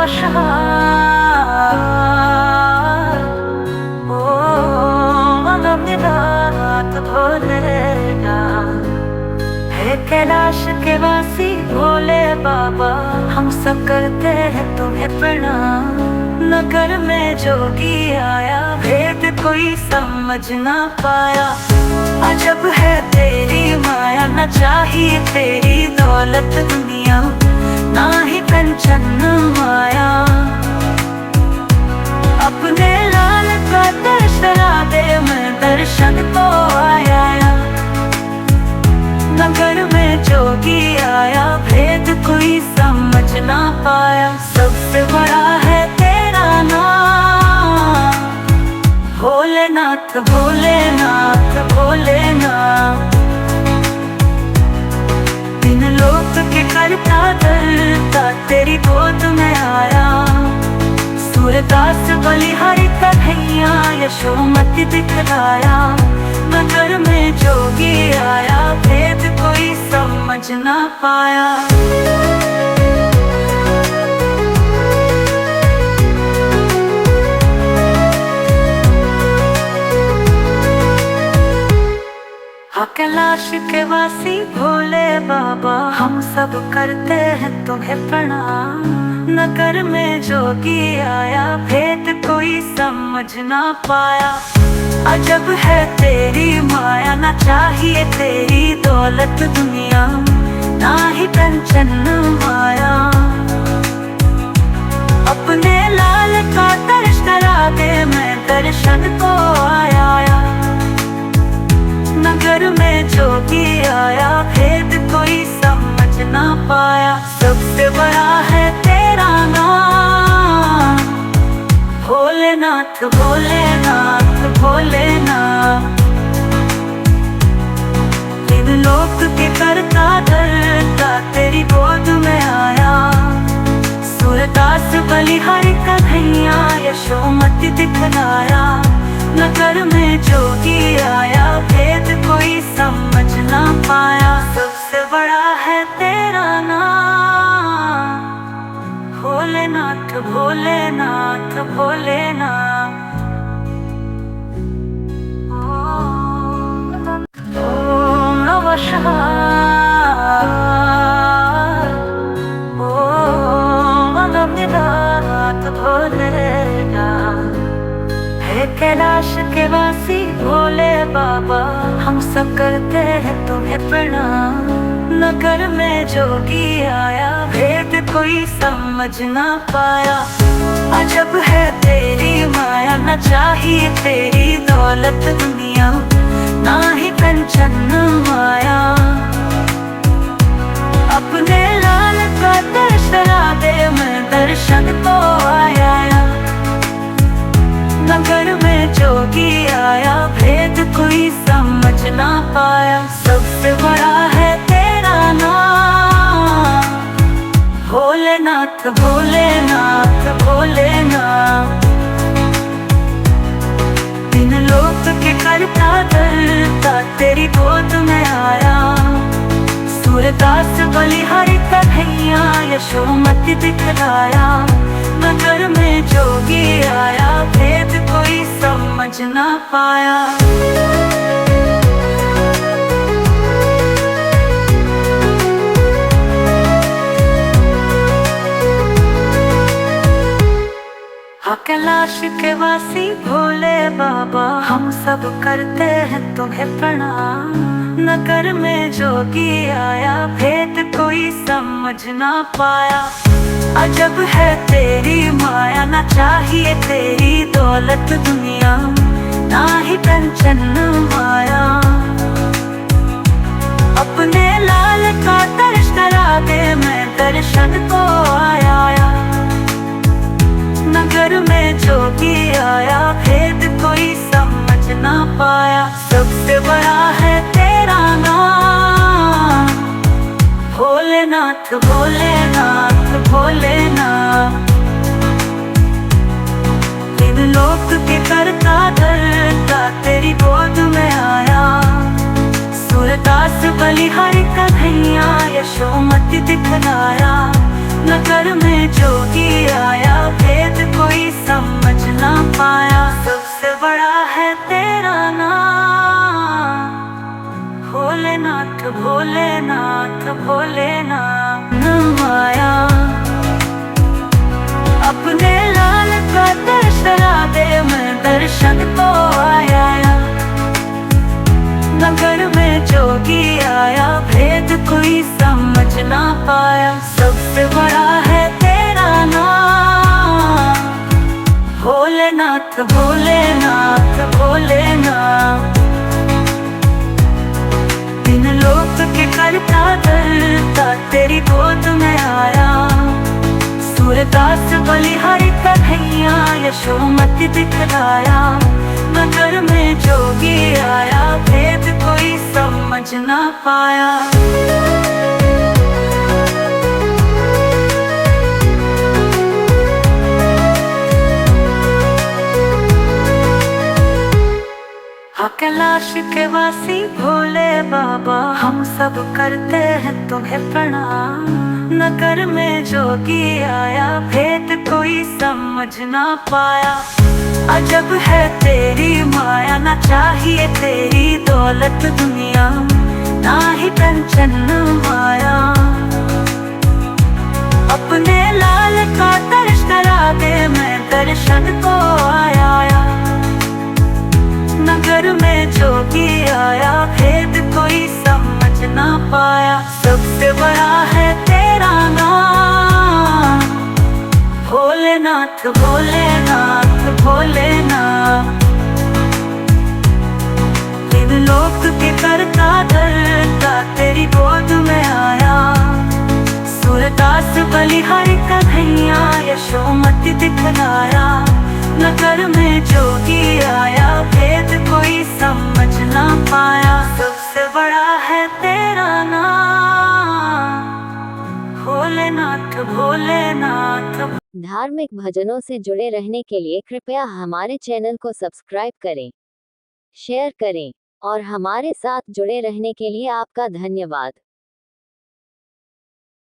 नवशार ओ मनम रात भोलेगा है कैलाश के वासी भोले बाबा। हम सब करते हैं तुम्हें प्रणाम। नगर में जोगी आया भेद कोई समझ ना पाया। अजब है तेरी माया न चाहिए तेरी दौलत दुनिया ना ही कंचन माया। अपने लाल का दर्शना दे मैं दर्शन को आया। नगर में जोगी आया भेद कोई समझ ना पाया। सबसे बड़ा है तेरा नाम भोलेनाथ भोलेनाथ भोलेनाथ। तीन लोक के करता दरता तेरी गोद में आया। सूरदास बलिहारी कन्हैया यशोमति दिखलाया। नगर में जोगी आया भेद कोई समझ ना पाया। कैलाश के वासी भोले बाबा हम सब करते हैं तुम्हें प्रणाम। नगर में जोगी आया भेद कोई समझ ना पाया। अजब है तेरी माया न चाहिए तेरी दौलत दुनिया ना ही कंचन माया। अपने लाल का दर्श करा दे मैं दर्शन को आया। नगर में जोगी आया भेद कोई समझ ना पाया। सबसे बड़ा है तेरा नाम भोलेनाथ भोलेनाथ भोलेनाथ। तीन लोक के करता दरता तेरी गोद में आया। सूरदास बलिहारी कन्हैया यशोमति दिखलाया। नगर में जोगी आया भेद कोई समझ ना पाया। सबसे बड़ा है तेरा नाम भोलेनाथ भोलेनाथ भोलेनाथ। ओम नमः शिवाय ओम नमः रात भोलेगा है कैलाश के वासी भोले बाबा। हम सब करते हैं तुम्हें प्रणाम। नगर में जोगी आया भेद कोई समझ ना पाया। अजब है तेरी माया न चाहिए तेरी दौलत दुनिया ना ही कंचन माया। अपने लाल का दर्शना दे मैं दर्शन को आया। नगर में जोगी आया भेद कोई समझ ना पाया। सबसे बड़ा है तेरा नाम भोलेनाथ भोलेनाथ भोलेनाथ। तीन लोक के करता दरता तेरी गोद में आया। सूरदास बलिहारी कन्हैया यशोमति दिखलाया। नगर में जोगी आया भेद कोई समझ ना पाया। कैलाश के वासी भोले बाबा हम सब करते हैं तुम्हें प्रणाम। नगर में जोगी आया भेद कोई समझ ना पाया। अजब है तेरी माया न चाहिए तेरी दौलत दुनिया ना ही कंचन माया। अपने लाल का दर्श करा दे मैं दर्शन को आया। नगर में जोगी आया भेद कोई समझ ना पाया। सबसे बड़ा है तेरा नाम भोलेनाथ भोलेनाथ भोलेनाथ। तीन लोक के करता दरता तेरी गोद में आया। सूरदास बलिहारी कन्हैया यशोमति दिखलाया। नगर में जोगी आया भोलेनाथ भोलेनाथ माया अपने लाल का दर्शना दे, मैं दर्शन को आया। नगर में जोगी आया, भेद कोई समझ ना पाया। सबसे बड़ा है तेरा नाम, भोलेनाथ भोलेनाथ भोलेनाथ। तीन लोक के करता दरता तेरी गोद में आया। सूरदास बलिहारी कन्हैया यशोमति दिखलाया। नगर में जोगी आया, भेद कोई समझ ना पाया। कैलाश के वासी भोले बाबा, हम सब करते हैं तुम्हें प्रणाम। नगर में जोगी आया, भेद कोई समझ ना पाया। अजब है तेरी माया, ना चाहिए तेरी दौलत दुनिया, ना ही कंचन माया। अपने लाल का दर्श करा दे, मैं दर्शन को आया। नगर में जोगी आया, भेद कोई समझ ना पाया। सबसे बड़ा है तेरा नाम, भोलेनाथ भोलेनाथ भोलेनाथ। तीन लोक के करता दरता तेरी गोद में आया। सूरदास बलिहारी कन्हैया यशोमति दिखलाया। नगर में जोगी आया, भेद कोई समझ ना पाया। सबसे बड़ा है तेरा नाम, भोलेनाथ भोलेनाथ। धार्मिक भजनों से जुड़े रहने के लिए कृपया हमारे चैनल को सब्सक्राइब करें, शेयर करें और हमारे साथ जुड़े रहने के लिए आपका धन्यवाद।